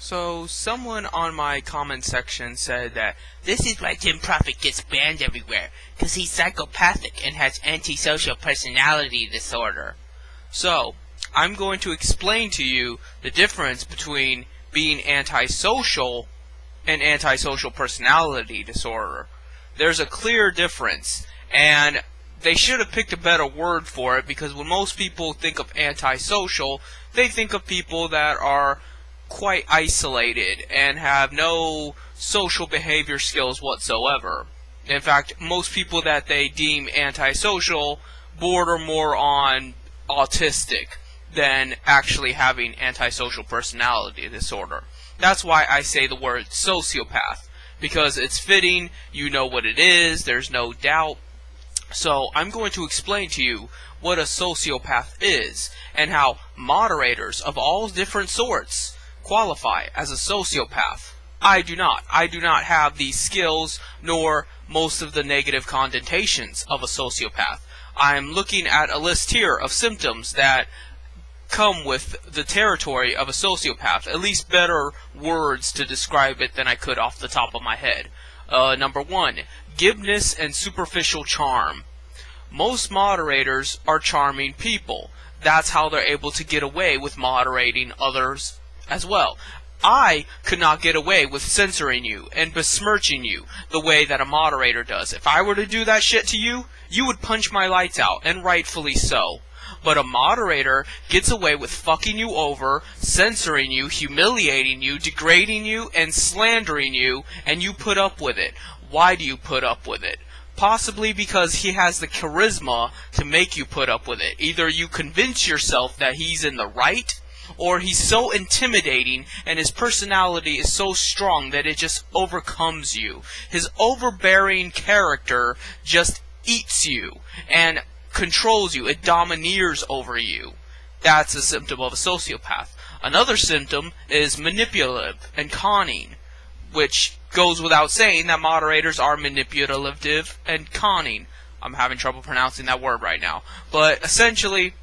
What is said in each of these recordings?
So, someone on my comment section said that this is why Tim Prophet gets banned everywhere, because he's psychopathic and has antisocial personality disorder. So, I'm going to explain to you the difference between being antisocial and antisocial personality disorder. There's a clear difference, and they should have picked a better word for it, because when most people think of antisocial, they think of people that are quite isolated and have no social behavior skills whatsoever. In fact, most people that they deem antisocial border more on autistic than actually having antisocial personality disorder. That's why I say the word sociopath, because it's fitting, you know what it is, there's no doubt. So I'm going to explain to you what a sociopath is, and how moderators of all different sorts qualify as a sociopath. I do not. I do not have these skills, nor most of the negative connotations of a sociopath. I'm looking at a list here of symptoms that come with the territory of a sociopath, at least better words to describe it than I could off the top of my head. Number 1, glibness and superficial charm. Most moderators are charming people. That's how they're able to get away with moderating others as well. I could not get away with censoring you and besmirching you the way that a moderator does. If I were to do that shit to you, you would punch my lights out, and rightfully so. But a moderator gets away with fucking you over, censoring you, humiliating you, degrading you, and slandering you, and you put up with it. Why do you put up with it? Possibly because he has the charisma to make you put up with it. Either you convince yourself that he's in the right, or he's so intimidating and his personality is so strong that it just overcomes you. His overbearing character just eats you and controls you. It domineers over you. That's a symptom of a sociopath. Another symptom is manipulative and conning, which goes without saying that moderators are manipulative and conning. I'm having trouble pronouncing that word right now. But essentially,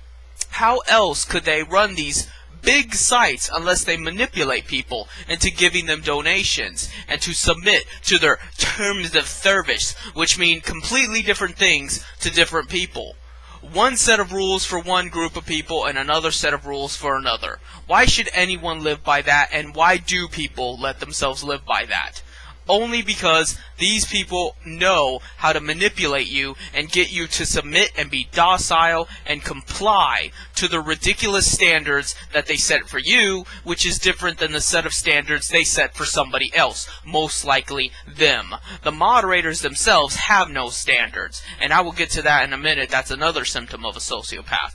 how else could they run these big sites unless they manipulate people into giving them donations and to submit to their terms of service, which mean completely different things to different people? One set of rules for one group of people and another set of rules for another. Why should anyone live by that, and why do people let themselves live by that? Only because these people know how to manipulate you and get you to submit and be docile and comply to the ridiculous standards that they set for you, which is different than the set of standards they set for somebody else, most likely them. The moderators themselves have no standards, and I will get to that in a minute. That's another symptom of a sociopath.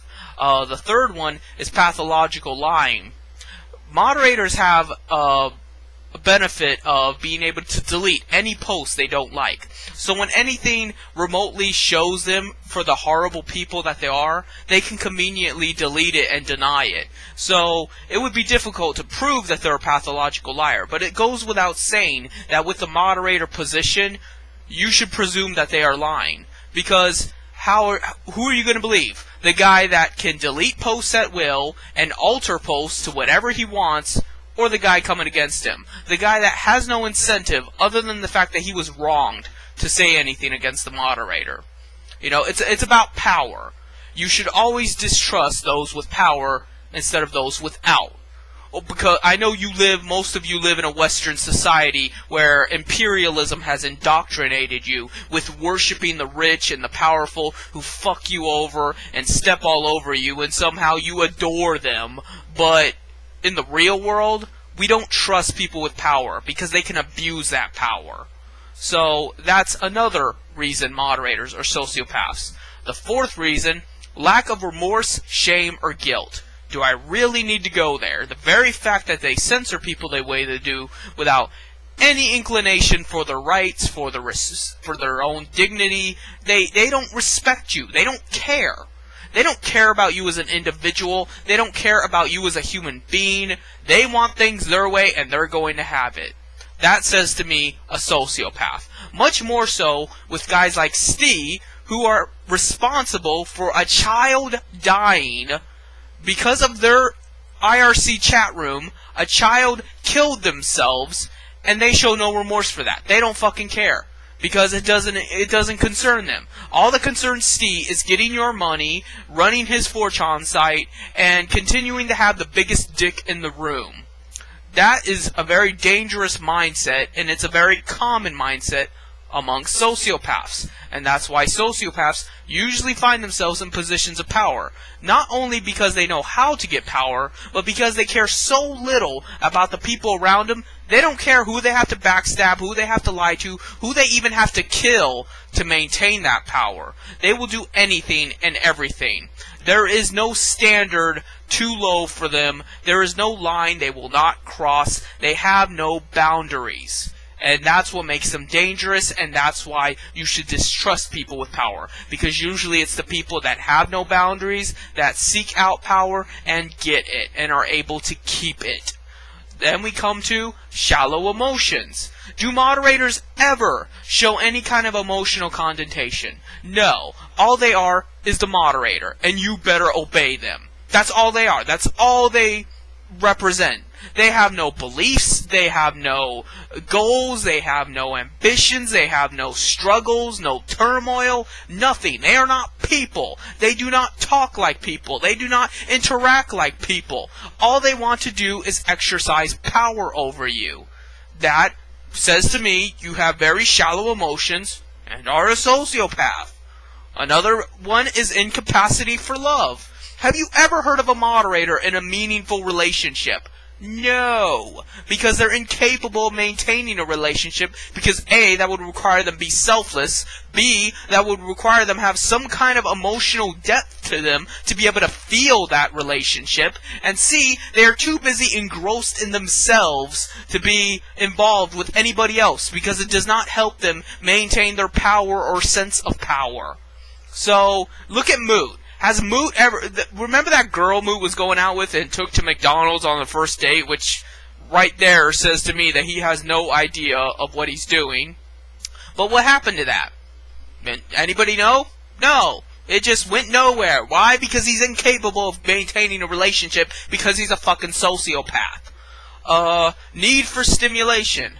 The third one is pathological lying. Moderators have a benefit of being able to delete any post they don't like. So when anything remotely shows them for the horrible people that they are, they can conveniently delete it and deny it. So it would be difficult to prove that they're a pathological liar, but it goes without saying that with the moderator position, you should presume that they are lying. Because who are you going to believe? The guy that can delete posts at will and alter posts to whatever he wants, or the guy coming against him? The guy that has no incentive other than the fact that he was wronged to say anything against the moderator. You know, it's about power. You should always distrust those with power instead of those without. Because I know most of you live in a Western society where imperialism has indoctrinated you with worshiping the rich and the powerful who fuck you over and step all over you, and somehow you adore them. But in the real world, we don't trust people with power because they can abuse that power. So that's another reason moderators are sociopaths. The fourth reason, lack of remorse, shame, or guilt. Do I really need to go there? The very fact that they censor people the way they do without any inclination for their rights, for their own dignity, they don't respect you. They don't care. They don't care about you as an individual. They don't care about you as a human being. They want things their way, and they're going to have it. That says to me a sociopath. Much more so with guys like Steve, who are responsible for a child dying because of their IRC chat room, a child killed themselves, and they show no remorse for that. They don't fucking care. Because it doesn't concern them. All that concerns Steve is getting your money, running his 4chan site, and continuing to have the biggest dick in the room. That is a very dangerous mindset, and it's a very common mindset among sociopaths. And that's why sociopaths usually find themselves in positions of power. Not only because they know how to get power, but because they care so little about the people around them. They don't care who they have to backstab, who they have to lie to, who they even have to kill to maintain that power. They will do anything and everything. There is no standard too low for them. There is no line they will not cross. They have no boundaries. And that's what makes them dangerous, and that's why you should distrust people with power. Because usually it's the people that have no boundaries, that seek out power, and get it, and are able to keep it. Then we come to shallow emotions. Do moderators ever show any kind of emotional connotation? No. All they are is the moderator, and you better obey them. That's all they are. That's all they represent. They have no beliefs, they have no goals, they have no ambitions, they have no struggles, no turmoil, nothing. They are not people. They do not talk like people. They do not interact like people. All they want to do is exercise power over you. That says to me you have very shallow emotions and are a sociopath. Another one is incapacity for love. Have you ever heard of a moderator in a meaningful relationship? No, because they're incapable of maintaining a relationship, because A, that would require them be selfless, B, that would require them have some kind of emotional depth to them to be able to feel that relationship, and C, they are too busy engrossed in themselves to be involved with anybody else, because it does not help them maintain their power or sense of power. So, look at Moot. Has Moot ever... Remember that girl Moot was going out with and took to McDonald's on the first date? Which, right there, says to me that he has no idea of what he's doing. But what happened to that? Anybody know? No. It just went nowhere. Why? Because he's incapable of maintaining a relationship because he's a fucking sociopath. Need for stimulation.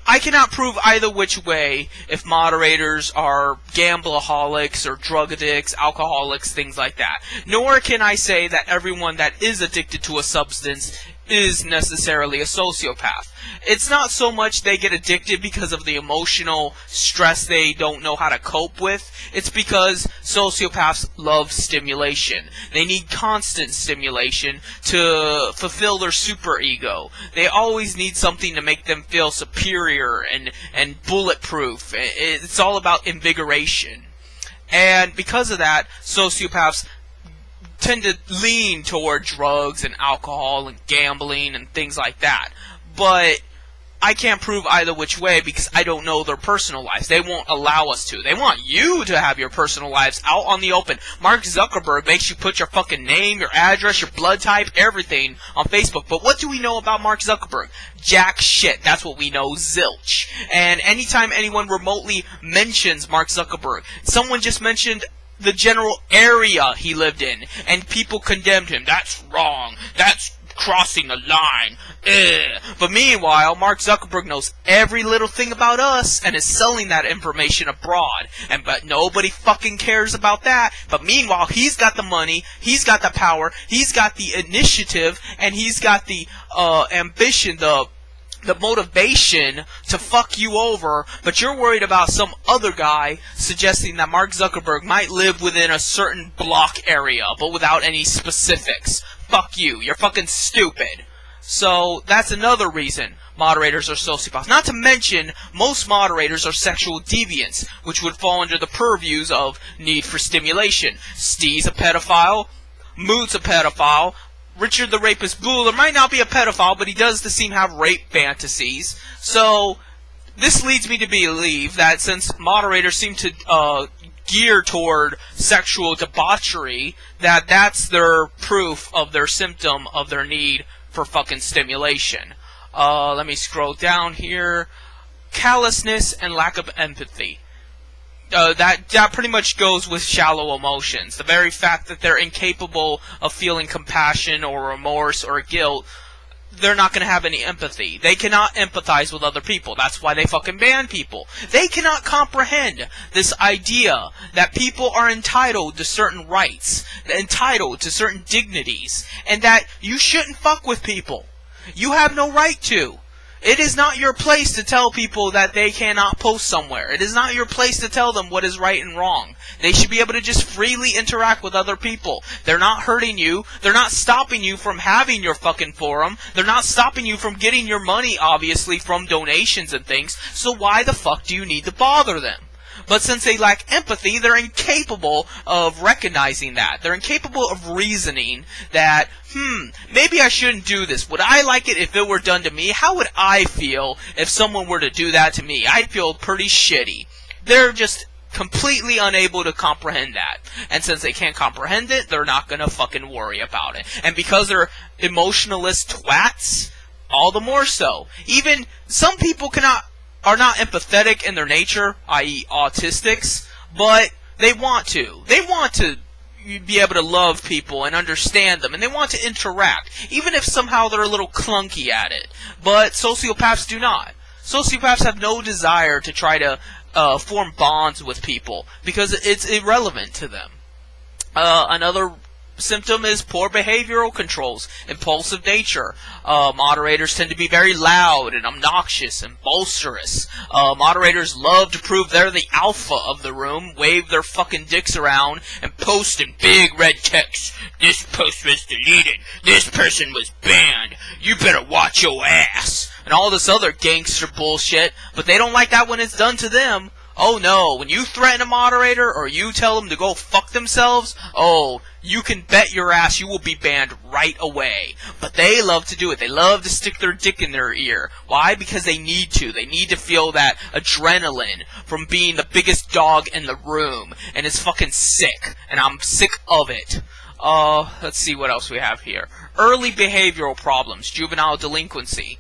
I cannot prove either which way if moderators are gambleaholics or drug addicts, alcoholics, things like that. Nor can I say that everyone that is addicted to a substance is necessarily a sociopath. It's not so much they get addicted because of the emotional stress they don't know how to cope with. It's because sociopaths love stimulation. They need constant stimulation to fulfill their superego. They always need something to make them feel superior and bulletproof. It's all about invigoration. And because of that, sociopaths tend to lean toward drugs and alcohol and gambling and things like that. But I can't prove either which way because I don't know their personal lives. They won't allow us to. They want you to have your personal lives out on the open. Mark Zuckerberg makes you put your fucking name, your address, your blood type, everything on Facebook. But what do we know about Mark Zuckerberg? Jack shit. That's what we know, zilch. And anytime anyone remotely mentions Mark Zuckerberg, someone just mentioned the general area he lived in, and people condemned him. That's wrong. That's crossing the line. Ugh. But meanwhile, Mark Zuckerberg knows every little thing about us and is selling that information abroad. But nobody fucking cares about that. But meanwhile, he's got the money, he's got the power, he's got the initiative, and he's got the ambition, the motivation to fuck you over, but you're worried about some other guy suggesting that Mark Zuckerberg might live within a certain block area, but without any specifics. Fuck you. You're fucking stupid. So, that's another reason moderators are sociopaths. Not to mention, most moderators are sexual deviants, which would fall under the purviews of need for stimulation. Steve's a pedophile. Moot's a pedophile. Richard the Rapist Bueller might not be a pedophile, but he does seem to have rape fantasies. So, this leads me to believe that since moderators seem to gear toward sexual debauchery, that's their proof of their symptom of their need for fucking stimulation. Let me scroll down here. Callousness and lack of empathy. that pretty much goes with shallow emotions. The very fact that they're incapable of feeling compassion or remorse or guilt, they're not going to have any empathy. They cannot empathize with other people. That's why they fucking ban people. They cannot comprehend this idea that people are entitled to certain rights, entitled to certain dignities, and that you shouldn't fuck with people. You have no right to. It is not your place to tell people that they cannot post somewhere. It is not your place to tell them what is right and wrong. They should be able to just freely interact with other people. They're not hurting you. They're not stopping you from having your fucking forum. They're not stopping you from getting your money, obviously, from donations and things. So why the fuck do you need to bother them? But since they lack empathy, they're incapable of recognizing that. They're incapable of reasoning that, maybe I shouldn't do this. Would I like it if it were done to me? How would I feel if someone were to do that to me? I'd feel pretty shitty. They're just completely unable to comprehend that. And since they can't comprehend it, they're not gonna fucking worry about it. And because they're emotionalist twats, all the more so. Even some people are not empathetic in their nature, i.e. autistics, but they want to. They want to be able to love people and understand them, and they want to interact, even if somehow they're a little clunky at it. But sociopaths do not. Sociopaths have no desire to try to form bonds with people, because it's irrelevant to them. Another symptom is poor behavioral controls, impulsive nature. Moderators tend to be very loud and obnoxious and boisterous. Moderators love to prove they're the alpha of the room, wave their fucking dicks around, and post in big red text, "This post was deleted, this person was banned, you better watch your ass," and all this other gangster bullshit, but they don't like that when it's done to them. Oh no, when you threaten a moderator or you tell them to go fuck themselves, oh, you can bet your ass you will be banned right away. But they love to do it. They love to stick their dick in their ear. Why? Because they need to. They need to feel that adrenaline from being the biggest dog in the room. And it's fucking sick. And I'm sick of it. Let's see what else we have here. Early behavioral problems, juvenile delinquency.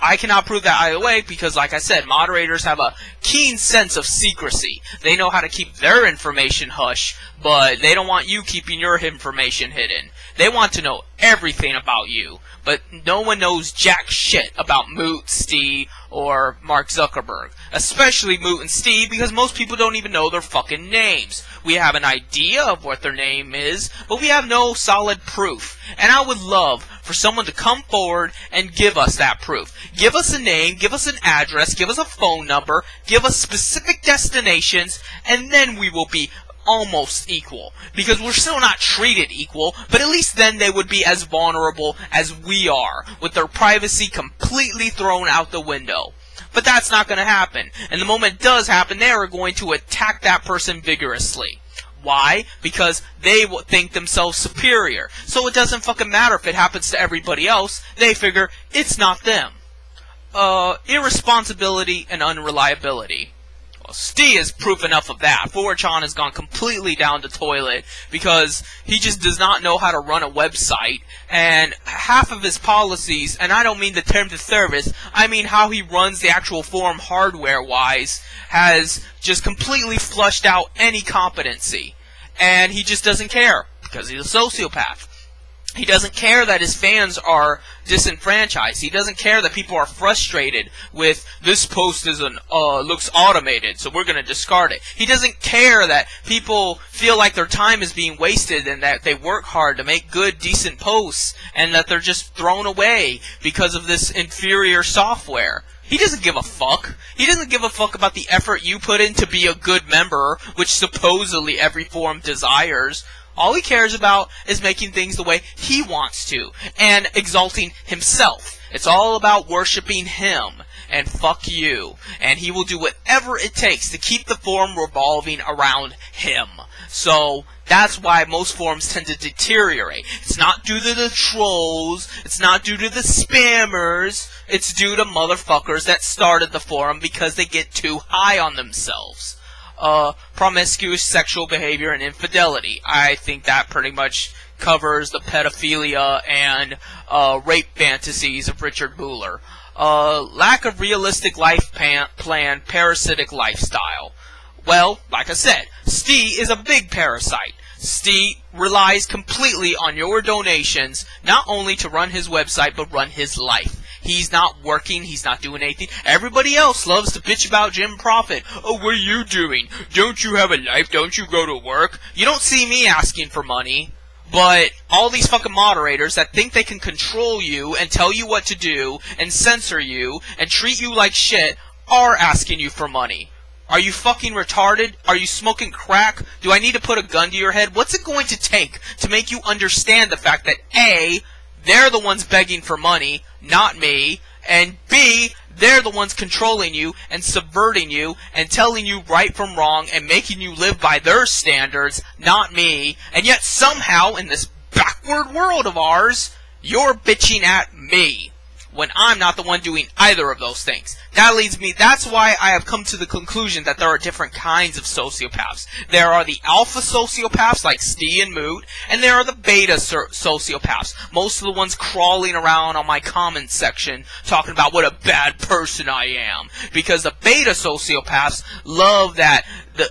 I cannot prove that either way because, like I said, moderators have a keen sense of secrecy. They know how to keep their information hush, but they don't want you keeping your information hidden. They want to know everything about you, but no one knows jack shit about Moot, Steve, or Mark Zuckerberg. Especially Moot and Steve, because most people don't even know their fucking names. We have an idea of what their name is, but we have no solid proof. And I would love for someone to come forward and give us that proof. Give us a name, give us an address, give us a phone number, give us specific destinations, and then we will be almost equal. Because we're still not treated equal, but at least then they would be as vulnerable as we are, with their privacy completely thrown out the window. But that's not going to happen. And the moment it does happen, they are going to attack that person vigorously. Why? Because they think themselves superior. So it doesn't fucking matter if it happens to everybody else. They figure it's not them. Irresponsibility and unreliability. Well, Steve is proof enough of that. 4chan has gone completely down the toilet because he just does not know how to run a website. And half of his policies, and I don't mean the terms of service, I mean how he runs the actual forum hardware-wise, has just completely flushed out any competency. And he just doesn't care, because he's a sociopath. He doesn't care that his fans are disenfranchised. He doesn't care that people are frustrated with, this post looks automated, so we're going to discard it. He doesn't care that people feel like their time is being wasted and that they work hard to make good, decent posts and that they're just thrown away because of this inferior software. He doesn't give a fuck. He doesn't give a fuck about the effort you put in to be a good member, which supposedly every forum desires. All he cares about is making things the way he wants to, and exalting himself. It's all about worshiping him, and fuck you. And he will do whatever it takes to keep the forum revolving around him. So, that's why most forums tend to deteriorate. It's not due to the trolls, it's not due to the spammers, it's due to motherfuckers that started the forum because they get too high on themselves. Promiscuous sexual behavior and infidelity. I think that pretty much covers the pedophilia and rape fantasies of Richard Mueller. Lack of realistic life plan, parasitic lifestyle. Well, like I said, Steve is a big parasite. Steve relies completely on your donations, not only to run his website, but run his life. He's not working, he's not doing anything. Everybody else loves to bitch about Jim Profit. Oh, what are you doing? Don't you have a life? Don't you go to work? You don't see me asking for money. But all these fucking moderators that think they can control you and tell you what to do and censor you and treat you like shit are asking you for money. Are you fucking retarded? Are you smoking crack? Do I need to put a gun to your head? What's it going to take to make you understand the fact that A, they're the ones begging for money, not me, and B, they're the ones controlling you and subverting you and telling you right from wrong and making you live by their standards, not me, and yet somehow in this backward world of ours, you're bitching at me when I'm not the one doing either of those things. That leads me, that's why I have come to the conclusion that there are different kinds of sociopaths. There are the alpha sociopaths like Steve and Moot, and there are the beta sociopaths. Most of the ones crawling around on my comments section talking about what a bad person I am. Because the beta sociopaths love that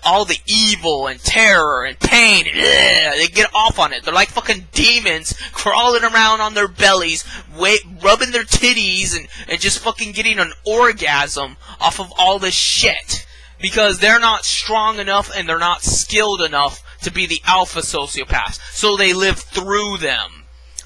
all the evil and terror and pain, they get off on it. They're like fucking demons crawling around on their bellies, rubbing their titties and just fucking getting an orgasm off of all this shit. Because they're not strong enough and they're not skilled enough to be the alpha sociopaths. So they live through them.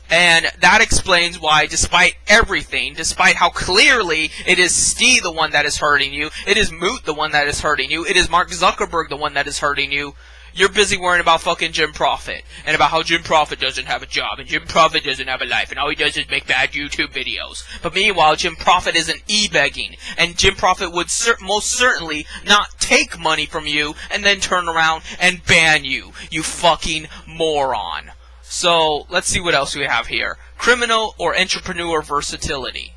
And that explains why, despite everything, despite how clearly it is Steve the one that is hurting you, it is Moot the one that is hurting you, it is Mark Zuckerberg the one that is hurting you, you're busy worrying about fucking Jim Profit, and about how Jim Profit doesn't have a job, and Jim Profit doesn't have a life, and all he does is make bad YouTube videos. But meanwhile, Jim Profit isn't e-begging, and Jim Profit would most certainly not take money from you and then turn around and ban you, you fucking moron. So, let's see what else we have here. Criminal or entrepreneur versatility.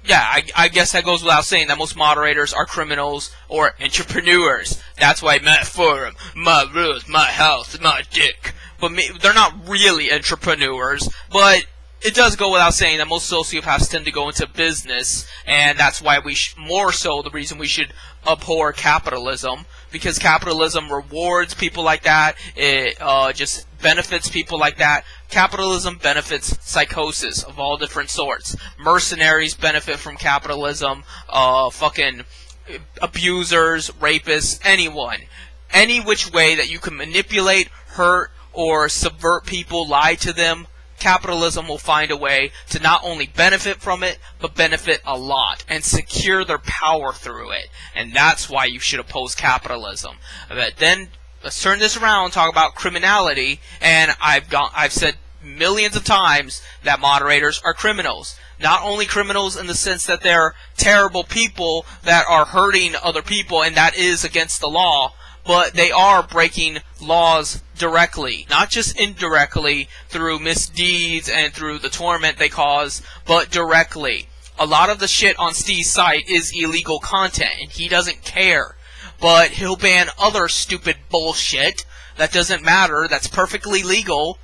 Yeah, I guess that goes without saying that most moderators are criminals or entrepreneurs. That's why my forum, my rules, my house, my dick. But they're not really entrepreneurs, but it does go without saying that most sociopaths tend to go into business, and that's why more so the reason we should abhor capitalism, because capitalism rewards people like that, it just benefits people like that. Capitalism benefits psychosis of all different sorts. Mercenaries benefit from capitalism, fucking abusers, rapists, anyone. Any which way that you can manipulate, hurt, or subvert people, lie to them, capitalism will find a way to not only benefit from it, but benefit a lot, and secure their power through it. And that's why you should oppose capitalism. But then, let's turn this around and talk about criminality, and I've said millions of times that moderators are criminals. Not only criminals in the sense that they're terrible people that are hurting other people, and that is against the law, but they are breaking laws directly, not just indirectly through misdeeds and through the torment they cause, but directly. A lot of the shit on Steve's site is illegal content, and he doesn't care. But he'll ban other stupid bullshit that doesn't matter, that's perfectly legal,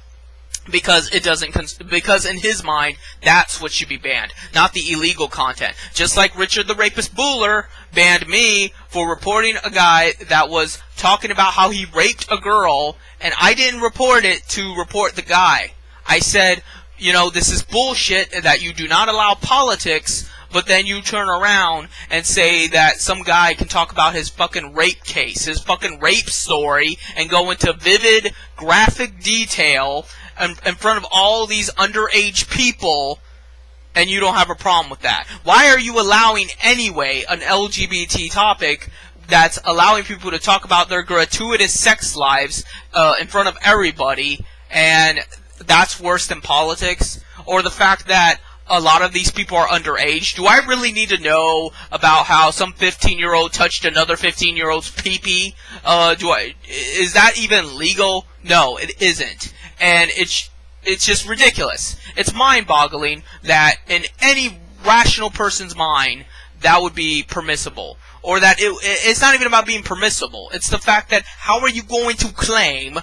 because it doesn't, because in his mind, that's what should be banned, not the illegal content. Just like Richard the Rapist Bueller banned me for reporting a guy that was talking about how he raped a girl, and I didn't report it to report the guy. I said, you know, this is bullshit that you do not allow politics, but then you turn around and say that some guy can talk about his fucking rape case, his fucking rape story, and go into vivid, graphic detail in front of all these underage people, and you don't have a problem with that. Why are you allowing, anyway, an LGBT topic that's allowing people to talk about their gratuitous sex lives in front of everybody, and that's worse than politics? Or the fact that a lot of these people are underage? Do I really need to know about how some 15-year-old touched another 15-year-old's pee-pee? Is that even legal? No, it isn't. And it's just ridiculous. It's mind-boggling that in any rational person's mind, that would be permissible. Or that it's not even about being permissible. It's the fact that how are you going to claim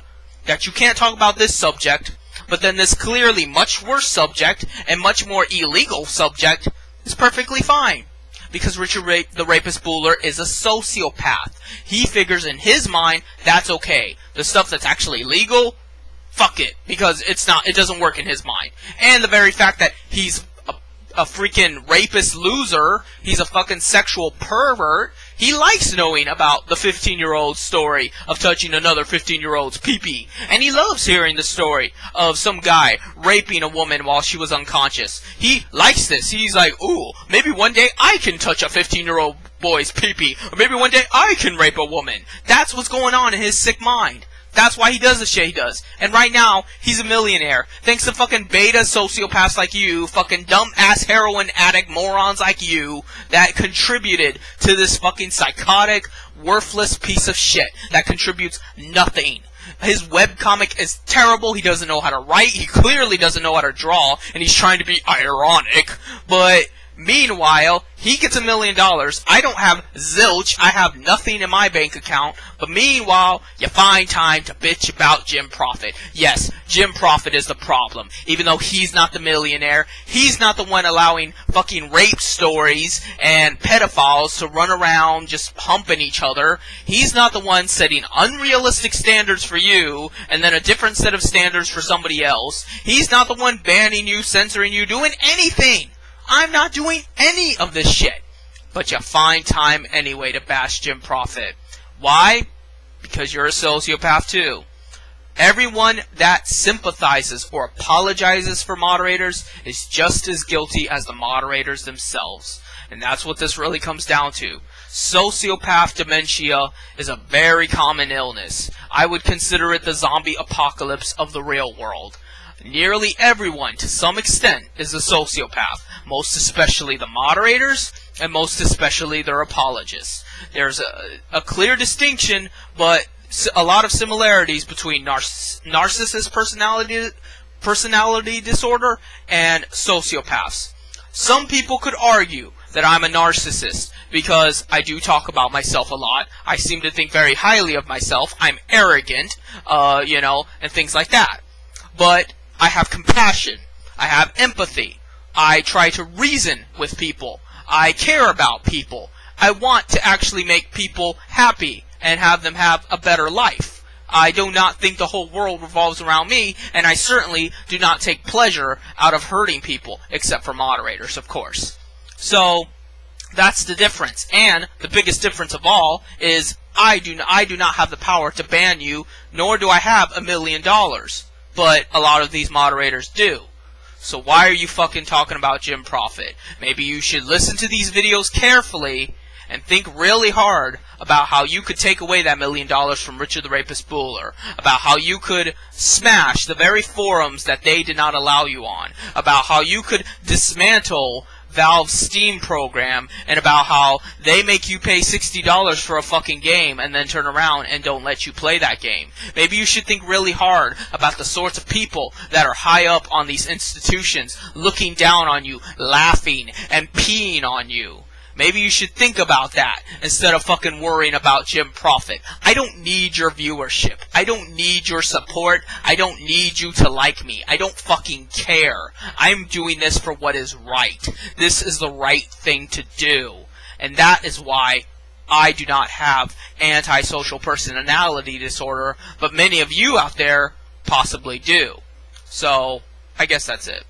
that you can't talk about this subject, but then this clearly much worse subject and much more illegal subject is perfectly fine? Because Richard the Rapist Buller is a sociopath. He figures in his mind, that's okay. The stuff that's actually legal, fuck it. Because it doesn't work in his mind. And the very fact that he's a freaking rapist loser, he's a fucking sexual pervert, he likes knowing about the 15-year-old story of touching another 15-year-old's pee-pee. And he loves hearing the story of some guy raping a woman while she was unconscious. He likes this. He's like, ooh, maybe one day I can touch a 15-year-old boy's pee-pee. Or maybe one day I can rape a woman. That's what's going on in his sick mind. That's why he does the shit he does. And right now, he's a millionaire. Thanks to fucking beta sociopaths like you, fucking dumb-ass heroin addict morons like you, that contributed to this fucking psychotic, worthless piece of shit that contributes nothing. His webcomic is terrible. He doesn't know how to write. He clearly doesn't know how to draw. And he's trying to be ironic. But meanwhile, he gets $1 million. I don't have zilch. I have nothing in my bank account. But meanwhile, you find time to bitch about Jim Profit. Yes, Jim Profit is the problem. Even though he's not the millionaire, he's not the one allowing fucking rape stories and pedophiles to run around just humping each other. He's not the one setting unrealistic standards for you and then a different set of standards for somebody else. He's not the one banning you, censoring you, doing anything. I'm not doing any of this shit. But you find time anyway to bash Jim Profit. Why? Because you're a sociopath too. Everyone that sympathizes or apologizes for moderators is just as guilty as the moderators themselves. And that's what this really comes down to. Sociopath dementia is a very common illness. I would consider it the zombie apocalypse of the real world. Nearly everyone, to some extent, is a sociopath. Most especially the moderators, and most especially their apologists. There's a clear distinction, but a lot of similarities between narcissist personality disorder and sociopaths. Some people could argue that I'm a narcissist because I do talk about myself a lot. I seem to think very highly of myself. I'm arrogant, and things like that. But I have compassion. I have empathy. I try to reason with people. I care about people. I want to actually make people happy and have them have a better life. I do not think the whole world revolves around me, and I certainly do not take pleasure out of hurting people, except for moderators, of course. So, that's the difference. And the biggest difference of all is I do not have the power to ban you, nor do I have $1 million. But a lot of these moderators do. So why are you fucking talking about Jim Profit? Maybe you should listen to these videos carefully and think really hard about how you could take away that $1 million from Richard the Rapist Buller, about how you could smash the very forums that they did not allow you on, about how you could dismantle Valve's Steam program, and about how they make you pay $60 for a fucking game and then turn around and don't let you play that game. Maybe you should think really hard about the sorts of people that are high up on these institutions, looking down on you, laughing, and peeing on you. Maybe you should think about that instead of fucking worrying about Jim Profit. I don't need your viewership. I don't need your support. I don't need you to like me. I don't fucking care. I'm doing this for what is right. This is the right thing to do. And that is why I do not have antisocial personality disorder, but many of you out there possibly do. So, I guess that's it.